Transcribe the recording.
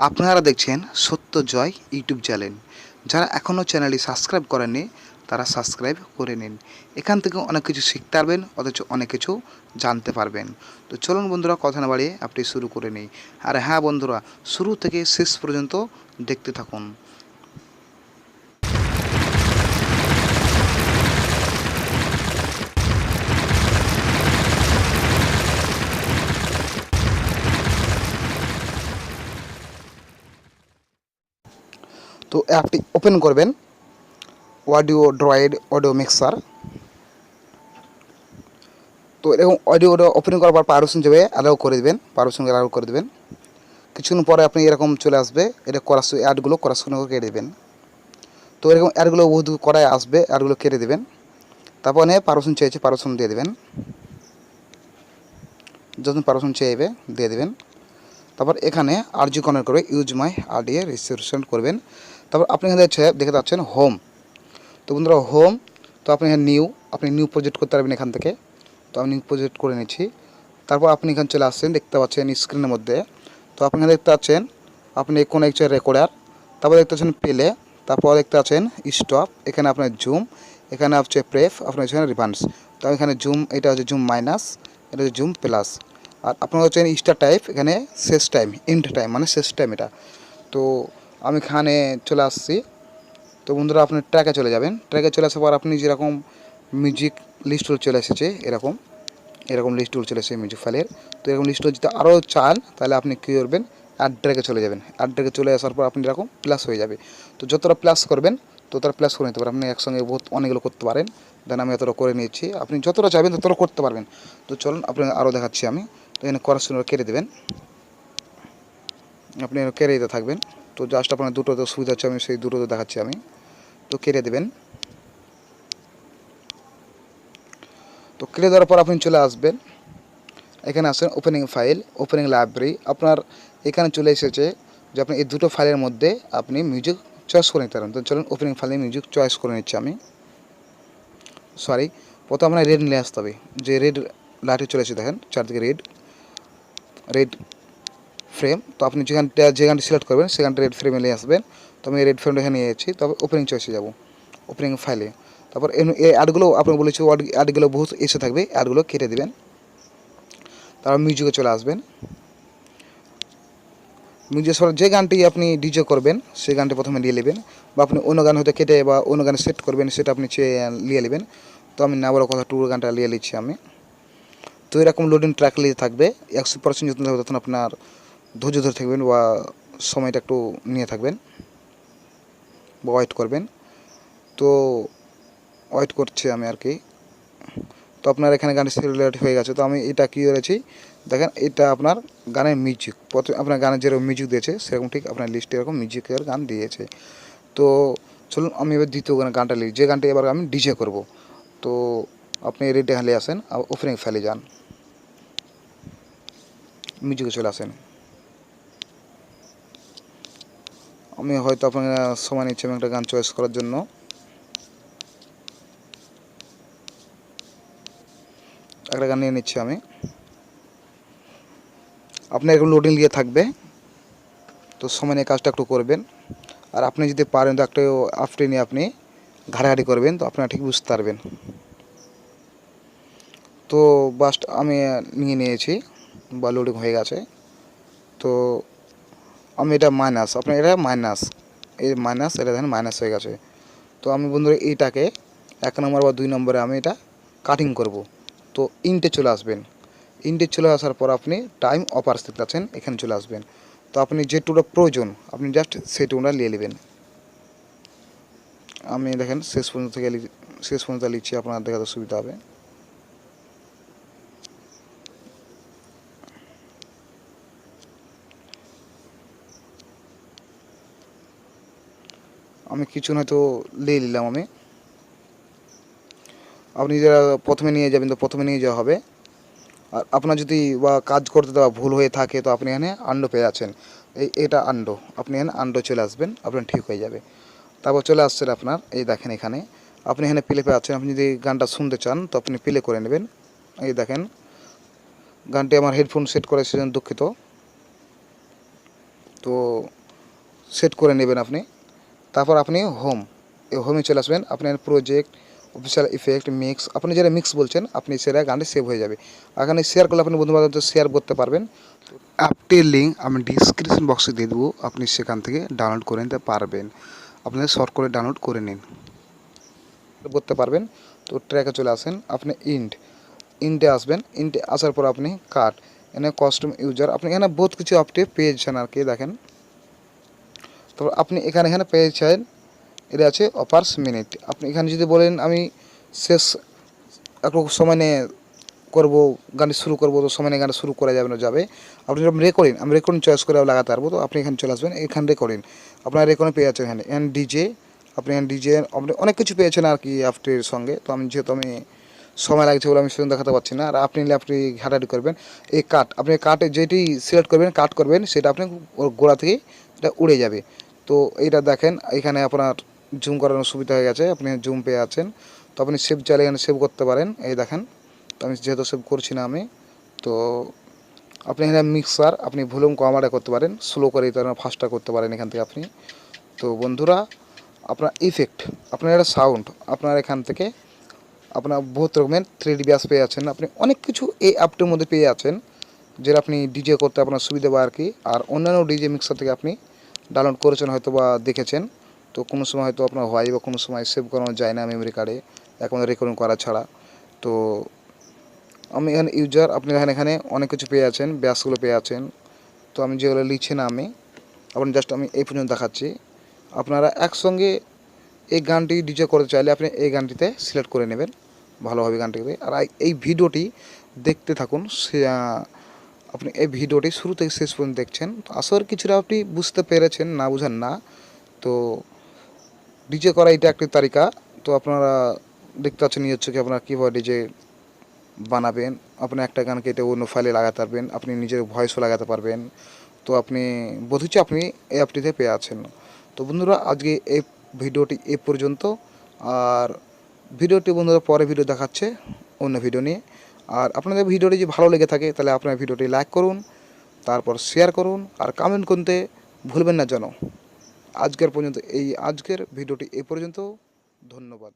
আপনারা দেখছেন সত্য জয় ইউটিউব চ্যানেল। যারা এখনও চ্যানেলটি সাবস্ক্রাইব করেননি তারা সাবস্ক্রাইব করে নিন। এখান থেকে অনেক কিছু শিখতে পারবেন, অথচ অনেক কিছু জানতে পারবেন। তো চলুন বন্ধুরা, কথা না বাড়িয়ে আপনি শুরু করে নিই। আর হ্যাঁ বন্ধুরা, শুরু থেকে শেষ পর্যন্ত দেখতে থাকুন। তো অ্যাপটি ওপেন করবেন, অডিও ড্রয়েড অডিও মিক্সার। তো এরকম অডিওটা ওপেন করার পর পারমিশন যাবে, অ্যালাউ করে দেবেন, পারমিশন অ্যালাউ করে দেবেন। কিছুক্ষণ পরে আপনি এরকম চলে আসবে, এটা করার অ্যাডগুলো করার সঙ্গে কেটে দেবেন। তো এরকম অ্যাডগুলো বহুত করায় আসবে, অ্যাডগুলো কেটে দেবেন। তারপর পারমিশন চেয়েছে, পারমিশন দিয়ে দেবেন। যখন পারমিশন চেয়েবে দিয়ে দেবেন। তারপর এখানে আরজি কনেক্ট করে ইউজ মাই আরডিএ রেজিস্ট্রেশন করবেন। তারপর আপনি এখানে দেখতে পাচ্ছেন হোম। তো বন্ধুরা হোম, তো আপনি এখানে আপনি নিউ প্রজেক্ট করতে পারবেন এখান থেকে। তো আমি নিউ প্রজেক্ট করে নিচ্ছি। তারপর আপনি এখানে চলে আসছেন, দেখতে পাচ্ছেন স্ক্রিনের মধ্যে। তো আপনি এখানে দেখতে পাচ্ছেন আপনি কোনো একটা রেকর্ডার। তারপর দেখতে পাচ্ছেন প্লে। তারপর দেখতে পাচ্ছেন স্টপ, এখানে আপনার জুম, এখানে হচ্ছে প্রেফ, আপনার এখানে রিভান্স। তো এখানে জুম, এটা হচ্ছে জুম মাইনাস, এটা হচ্ছে জুম প্লাস। আর আপনার হচ্ছে স্টার টাইপ, এখানে শেষ টাইম, এন্ড টাইম মানে শেষ টাইম এটা। তো আমি এখানে চলে আসছি। তো বন্ধুরা আপনি ট্র্যাকে চলে যাবেন। ট্র্যাকে চলে আসার পর আপনি যেরকম মিউজিক লিস্টগুলো চলে এসেছে, এরকম এরকম লিস্টগুলো চলে এসেছে মিউজিক ফাইলের। তো এরকম লিস্টগুলো যদি আরও চান তাহলে আপনি কী করবেন, অ্যাড ট্র্যাকে চলে যাবেন। অ্যাড ট্র্যাকে চলে আসার পর আপনি এরকম প্লাস হয়ে যাবে। তো যতটা প্লাস করবেন ততটা প্লাস করে নিতে পারেন। আপনি একসঙ্গে বহুত অনেকগুলো করতে পারেন। দেন আমি এতটা করে নিয়েছি, আপনি যতটা চাইবেন ততটা করতে পারবেন। তো চলুন আপনাকে আরও দেখাচ্ছি আমি। তো এখানে করার সময় কেটে দেবেন, আপনি কেটে দিতে থাকবেন। তো জাস্ট আপনার দুটো তো সুবিধা হচ্ছে, আমি সেই দুটো তো দেখাচ্ছি আমি। তো কেটে দেবেন। তো কেটে দেওয়ার পর আপনি চলে আসবেন, এখানে আসেন ওপেনিং ফাইল, ওপেনিং লাইব্রেরি। আপনার এখানে চলে এসেছে যে আপনি এই দুটো ফাইলের মধ্যে আপনি মিউজিক চয়েস করে নিতে পারেন। তো চলুন ওপেনিং ফাইলে মিউজিক চয়েস করে নিচ্ছি আমি। সরি, প্রথমে আপনার রেড নিয়ে আসতে হবে। যে রেড লাইটে চলে এসে দেখেন চারদিকে রেড রেড ফ্রেম। তো আপনি যেখানটি সিলেক্ট করবেন সেখানটা রেড ফ্রেমে নিয়ে আসবেন। তো আমি রেড ফ্রেমটা এখানে নিয়ে যাচ্ছি। তবে ওপেনিং চয়েসে যাব, ওপেনিং ফাইলে। তারপর এই অ্যাডগুলো আপনার বলেছি, অ্যাডগুলো বহুত এসে থাকবে, অ্যাডগুলো কেটে দেবেন। তারপর মিউজিকে চলে আসবেন। মিউজিক যে গানটি আপনি ডিজে করবেন সেই গানটি প্রথমে নিয়ে নেবেন, বা আপনি অন্য গান হয়তো কেটে বা অন্য গানে সেট করবেন, সেটা আপনি নিয়ে নেবেন। তো আমি না বড় কথা টুর গানটা নিয়ে নিচ্ছি আমি। তো এরকম লোডিং ট্র্যাক নিয়ে থাকবে 100% যখন থাকবে তখন আপনার ধৈর্য ধরে থাকবেন বা সময়টা একটু নিয়ে থাকবেন বা ওয়েট করবেন। তো ওয়েট করছি আমি আর কি। তো আপনার এখানে গানের সিলেক্ট হয়ে গেছে। তো আমি এটা কী করেছি দেখেন, এটা আপনার গানের মিউজিক, প্রথমে আপনার গানের যেরকম মিউজিক দিয়েছে সেরকম ঠিক আপনার লিস্টে এরকম মিউজিকের গান দিয়েছে। তো চলুন আমি এবার দ্বিতীয় গানটা লিখি, যে গানটা এবার আমি ডিজে করব। তো আপনি রেডি হালে আসেন, ওপেনিং ফাইলে যান, মিউজিকে চলে আসেন। আমি হয়তো আপনার সময় নিচ্ছি আমি একটা গান চয়েস করার জন্য। একটা গান নিয়ে নিচ্ছি আমি। আপনার এরকম লোডিং দিয়ে থাকবে, তো সময় নিয়ে কাজটা একটু করবেন। আর আপনি যদি পারেন তো একটু আফটে নিয়ে আপনি ঘাড়াঘাড়ি করবেন, তো আপনারা ঠিক বুঝতে পারবেন। তো বাস্ট আমি নিয়ে নিয়েছি বা লোডিং হয়ে গেছে। তো আমি এটা মাইনাস, আপনার এটা মাইনাস, এই মাইনাস, এটা দেখেন মাইনাস হয়ে গেছে। তো আমি বন্ধুরা এইটাকে 1 নম্বর বা 2 নম্বরে আমি এটা কাটিং করব। তো ইন্টে চলে আসবেন। ইন্টে চলে আসার পর আপনি টাইম অপারেশন দেখতে পাচ্ছেন, এখানে চলে আসবেন। তো আপনি যেটুকুটা প্রয়োজন আপনি জাস্ট সেটুকুটা নিয়ে নেবেন। আমি দেখেন শেষ পর্যন্ত লিখছি, আপনার দেখাতে সুবিধা হবে। আমি কিছু হয়তো নিয়ে নিলাম আমি। আপনি যারা প্রথমে নিয়ে যাবেন তো প্রথমে নিয়ে যাওয়া হবে। আর আপনার যদি বা কাজ করতে দেওয়া ভুল হয়ে থাকে তো আপনি এখানে আন্ডো পেয়ে আছেন, এটা আন্ডো, আপনি এখানে আন্ডো চলে আসবেন, আপনার ঠিক হয়ে যাবে। তারপর চলে আসছেন আপনার, এই দেখেন এখানে আপনি এখানে প্লে পেয়ে আছেন। আপনি যদি গানটা শুনতে চান তো আপনি প্লে করে নেবেন। এই দেখেন গানটি আমার হেডফোন সেট করে সেজন্য দুঃখিত। তো সেট করে নেবেন আপনি। তারপর আপনি হোমে চলে আসবেন। আপনার প্রজেক্ট, অফিসিয়াল ইফেক্ট, মিক্স, আপনি যেটা মিক্স বলছেন আপনি সেটা গানটি সেভ হয়ে যাবে। এখানে শেয়ার করলে আপনি বন্ধুবান্ধবদের শেয়ার করতে পারবেন। অ্যাপটির লিঙ্ক আমি ডিসক্রিপশন বক্সে দিয়ে দেবো, আপনি সেখান থেকে ডাউনলোড করে নিতে পারবেন। আপনাদের শর্ট করে ডাউনলোড করে নিন, করতে পারবেন। তো ট্র্যাকে চলে আসেন, আপনি ইন্ডে আসবেন। ইন্ডে আসার পর আপনি কাট, এখানে কস্টিউম ইউজার, আপনি এখানে বহুত কিছু আপনি পেয়েছেন আর কি, দেখেন। তো আপনি এখানে পেয়েছেন, এটা আছে অফার্স মিনিট। আপনি এখানে যদি বলেন আমি শেষ একটু সময় নিয়ে করবো, গান শুরু করবো, তো সময় নিয়ে গানটা শুরু করা যাবে না, যাবে। আপনি যখন আমি রেকর্ডিং চয়েস করে লাগাতে পারবো। তো আপনি এখানে চলে আসবেন, এখানে রেকর্ডিং, আপনার রেকর্ডিং পেয়ে যাচ্ছেন। এখানে ডিজে, আপনি এখানে ডিজে আপনি অনেক কিছু পেয়েছেন আর কি অ্যাপটির সঙ্গে। তো যেহেতু আমি সময় লাগছে বলে আমি সেরকম দেখাতে পারছি না। আর আপনি নিলে আপনি ঘাটাঘাটি করবেন। এই কাট, আপনি কাটে যেটি সিলেক্ট করবেন, কাট করবেন, সেটা আপনি ওর গোড়া থেকেই এটা উড়ে যাবে। তো এইটা দেখেন, এখানে আপনার জুম করানোর সুবিধা হয়ে গেছে, আপনি জুম পেয়ে আছেন। তো আপনি সেভ চাইলে এখানে সেভ করতে পারেন, এই দেখেন। তো আমি যেহেতু সেভ করছি না আমি, তো আপনি এখানে মিক্সার, আপনি ভলিউম কমাটা করতে পারেন, স্লো করে দিতে পারেন, ফাস্টটা করতে পারেন এখান থেকে আপনি। তো বন্ধুরা, আপনার ইফেক্ট, আপনার একটা সাউন্ড, আপনার এখান থেকে আপনার বহুত রকমের 3D ব্যাস পেয়ে যাচ্ছেন। আপনি অনেক কিছু এই অ্যাপটির মধ্যে পেয়ে যাচ্ছেন, যেটা আপনি ডিজে করতে আপনার সুবিধা বা আর কি। আর অন্যান্য ডিজে মিক্সার থেকে আপনি ডাউনলোড করেছেন হয়তো বা দেখেছেন। তো কোনো সময় হয়তো আপনার হয় বা কোনো সময় সেভ করানো যায় না মেমোরি কার্ডে, এখন রেকর্ডিং করা ছাড়া। তো আমি এখানে ইউজার, আপনি এখানে অনেক কিছু পেয়ে আছেন, ব্যাসগুলো পেয়ে আছেন। তো আমি যেগুলো লিখছি না আমি, আপনি জাস্ট আমি এই পর্যন্ত দেখাচ্ছি। আপনারা একসঙ্গে এই গানটি ডিজে করতে চাইলে আপনি এই গানটিতে সিলেক্ট করে নেবেন ভালোভাবে গানটিতে। আর এই ভিডিওটি দেখতে থাকুন, আপনি এই ভিডিওটি শুরু থেকে শেষ পর্যন্ত দেখছেন। তো আসলে কিছুটা আপনি বুঝতে পেরেছেন, না বুঝেন না। তো ডিজে করা এটা একটি তালিকা। তো আপনারা দেখতে পাচ্ছেন নিয়ে হচ্ছে কি আপনারা কীভাবে ডিজে বানাবেন। আপনি একটা গান কেটে অন্য ফাইলে লাগাতে পারবেন, আপনি নিজের ভয়েসও লাগাতে পারবেন। তো আপনি বোধ আপনি এই অ্যাপটিতে পেয়ে আছেন। তো বন্ধুরা, আজকে এই ভিডিওটি এ পর্যন্ত। আর ভিডিওটি বন্ধুরা পরে ভিডিও দেখাচ্ছে অন্য ভিডিও নিয়ে। আর আপনাদের ভিডিওটি যদি ভালো লেগে থাকে তাহলে আপনার ভিডিওটি লাইক করুন, তারপর শেয়ার করুন, আর কমেন্ট করতে ভুলবেন না যেন। আজকের ভিডিওটি এ পর্যন্ত। ধন্যবাদ।